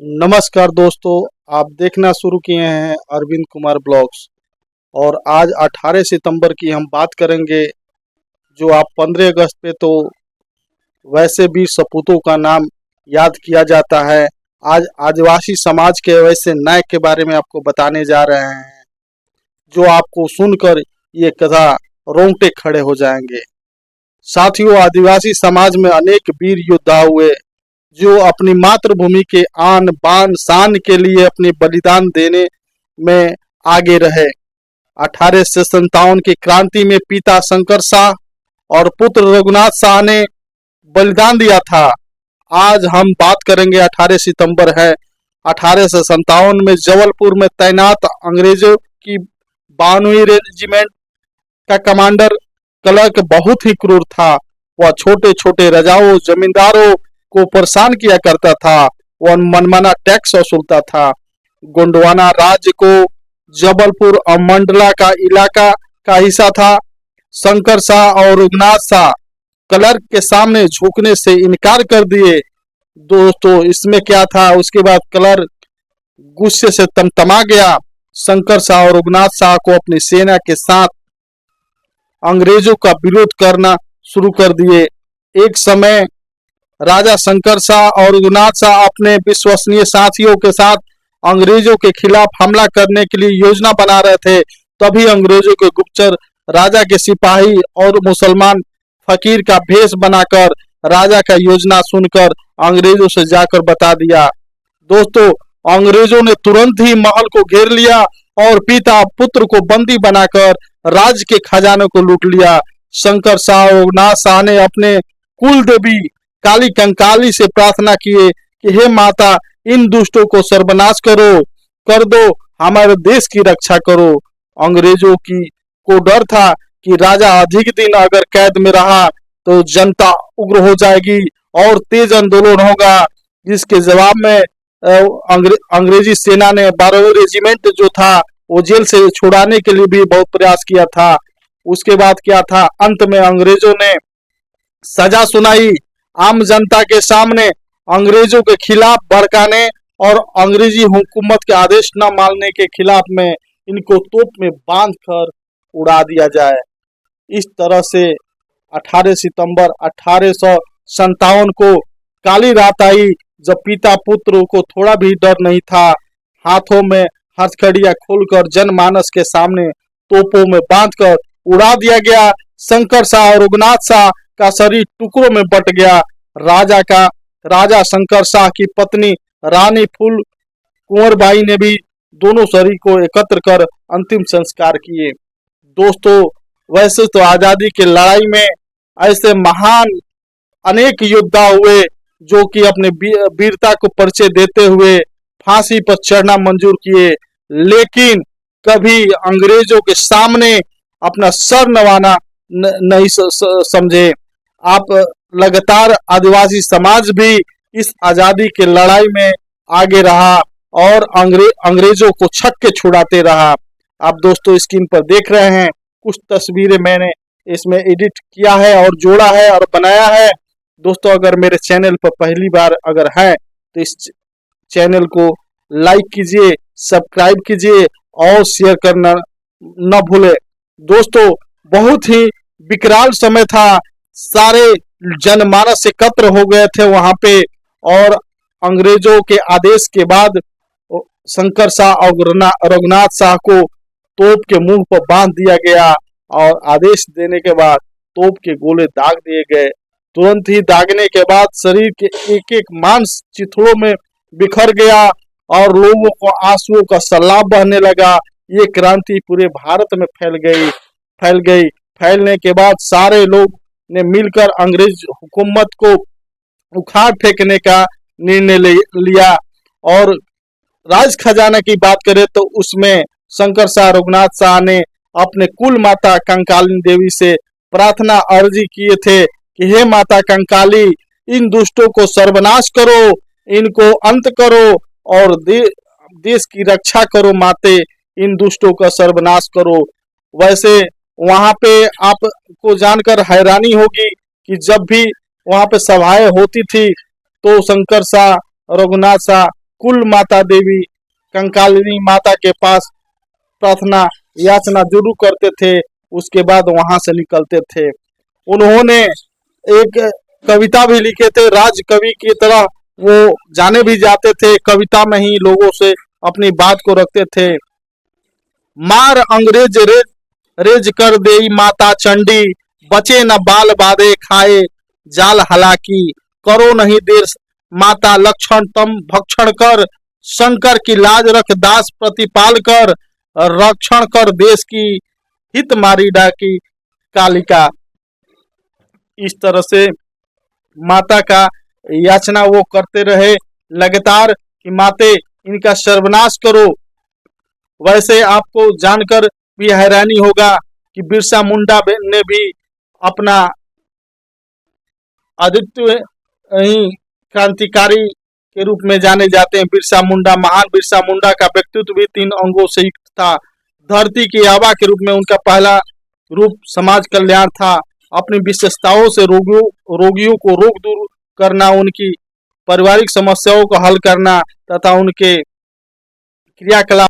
नमस्कार दोस्तों, आप देखना शुरू किए हैं अरविंद कुमार ब्लॉग्स। और आज 18 सितंबर की हम बात करेंगे। जो आप 15 अगस्त पे तो वैसे भी सपूतों का नाम याद किया जाता है। आज आदिवासी समाज के वैसे नायक के बारे में आपको बताने जा रहे हैं, जो आपको सुनकर ये कथा रोंगटे खड़े हो जाएंगे। साथियों, आदिवासी समाज में अनेक वीर योद्धा हुए, जो अपनी मातृभूमि के आन बान शान के लिए अपने बलिदान देने में आगे रहे। 1857 की क्रांति में पिता शंकर शाह और पुत्र रघुनाथ शाह ने बलिदान दिया था। आज हम बात करेंगे, 18 सितंबर है। 1857 में जबलपुर में तैनात अंग्रेजों की 92वीं रेजिमेंट का कमांडर क्लर्क बहुत ही क्रूर था। वह छोटे छोटे राजाओं जमींदारों को परेशान किया करता था। वह मनमाना टैक्स वसूलता था। गोंडवाना राज्य को जबलपुर और मंडला का इलाका का हिस्सा था। शंकर शाह और रघुनाथ शाह क्लर्क के सामने झुकने से इनकार कर दिए। दोस्तों, इसमें क्या था, उसके बाद क्लर्क गुस्से से तमतमा गया। शंकर शाह और रघुनाथ शाह को अपनी सेना के साथ अंग्रेजों का विरोध करना शुरू कर दिए। एक समय राजा शंकर शाह और रघुनाथ शाह अपने विश्वसनीय साथियों के साथ अंग्रेजों के खिलाफ हमला करने के लिए योजना बना रहे थे। तभी अंग्रेजों के गुप्तचर राजा के सिपाही और मुसलमान फकीर का भेष बनाकर राजा का योजना सुनकर अंग्रेजों से जाकर बता दिया। दोस्तों, अंग्रेजों ने तुरंत ही महल को घेर लिया और पिता पुत्र को बंदी बनाकर राज्य के खजाने को लूट लिया। शंकर शाह और रघुनाथ शाह ने अपने कुल देवी काली कंकाली से प्रार्थना किए कि हे माता, इन दुष्टों को सर्वनाश कर दो, हमारे देश की रक्षा करो। अंग्रेजों की को डर था कि राजा अधिक दिन अगर कैद में रहा तो जनता उग्र हो जाएगी और तेज आंदोलन होगा। जिसके जवाब में अंग्रेजी सेना ने 12वीं रेजिमेंट जो था वो जेल से छुड़ाने के लिए भी बहुत प्रयास किया था। उसके बाद क्या था, अंत में अंग्रेजों ने सजा सुनाई। आम जनता के सामने अंग्रेजों के खिलाफ भड़काने और अंग्रेजी हुकूमत के आदेश न मानने के खिलाफ में इनको तोप में बांधकर उड़ा दिया जाए। इस तरह से 18 सितंबर 1857 को काली रात आई, जब पिता पुत्र को थोड़ा भी डर नहीं था। हाथों में हथकड़ियां खोलकर जनमानस के सामने तोपों में बांधकर उड़ा दिया गया। शंकर शाह और रघुनाथ शाह का शरीर टुकड़ों में बट गया। राजा शंकर शाह की पत्नी रानी फूल कुंवरबाई ने भी दोनों शरीर को एकत्र कर अंतिम संस्कार किए। दोस्तों, वैसे तो आजादी की लड़ाई में ऐसे महान अनेक योद्धा हुए, जो कि अपने वीरता को परिचय देते हुए फांसी पर चढ़ना मंजूर किए, लेकिन कभी अंग्रेजों के सामने अपना सर नवाना नहीं समझे। आप लगातार आदिवासी समाज भी इस आजादी के लड़ाई में आगे रहा और अंग्रेजों को छक्के छुड़ाते रहा। आप दोस्तों स्क्रीन पर देख रहे हैं, कुछ तस्वीरें मैंने इसमें एडिट किया है और जोड़ा है और बनाया है। दोस्तों, अगर मेरे चैनल पर पहली बार अगर है तो इस चैनल को लाइक कीजिए, सब्सक्राइब कीजिए और शेयर करना न भूले। दोस्तों, बहुत ही विकराल समय था। सारे जनमानस एकत्र हो गए थे वहां पे, और अंग्रेजों के आदेश के बाद शंकर शाह और रघुनाथ शाह को तोप के मुंह पर बांध दिया गया और आदेश देने के बाद तोप के गोले दाग दिए गए। तुरंत ही दागने के बाद शरीर के एक एक मांस चिथड़ों में बिखर गया और लोगों को आंसुओं का सैलाब बहने लगा। ये क्रांति पूरे भारत में फैल गई। फैलने के बाद सारे लोग ने मिलकर अंग्रेज हुकूमत को उखाड़ फेंकने का निर्णय लिया। और राज खजाना की बात करें तो उसमें शंकर शाह रघुनाथ शाह ने अपने कुल माता कंकाली देवी से प्रार्थना अर्जी किए थे कि हे माता कंकाली, इन दुष्टों को सर्वनाश करो, इनको अंत करो और देश की रक्षा करो। माते, इन दुष्टों का सर्वनाश करो। वैसे वहां पे आपको जानकर हैरानी होगी कि जब भी वहां पे सभाएं होती थी तो शंकर शाह रघुनाथ शाह कुल माता देवी कंकालिनी माता के पास प्रार्थना याचना जरूर करते थे, उसके बाद वहां से निकलते थे। उन्होंने एक कविता भी लिखे थे, राज कवि की तरह वो जाने भी जाते थे, कविता में ही लोगों से अपनी बात को रखते थे। मार अंग्रेज रेज रेज कर देई माता चंडी, बचे न बाल बाधे खाए जाल हलाकी, करो नहीं देर माता लक्षण तम भक्षण कर, शंकर की लाज रख दास प्रतिपाल कर, रक्षण कर देश की हित मारी डाकी कालिका। इस तरह से माता का याचना वो करते रहे लगातार कि माते इनका सर्वनाश करो। वैसे आपको जानकर भी हैरानी होगा कि बिरसा मुंडा ने भी अपना अद्वितीय ही क्रांतिकारी के रूप में जाने जाते हैं। बिरसा मुंडा, महान बिरसा मुंडा का व्यक्तित्व भी 3 अंगों से युक्त था। धरती की आभा के रूप में उनका पहला रूप समाज कल्याण था। अपनी विशेषताओं से रोगियों को रोग दूर करना, उनकी पारिवारिक समस्याओं को हल करना तथा उनके क्रियाकलाप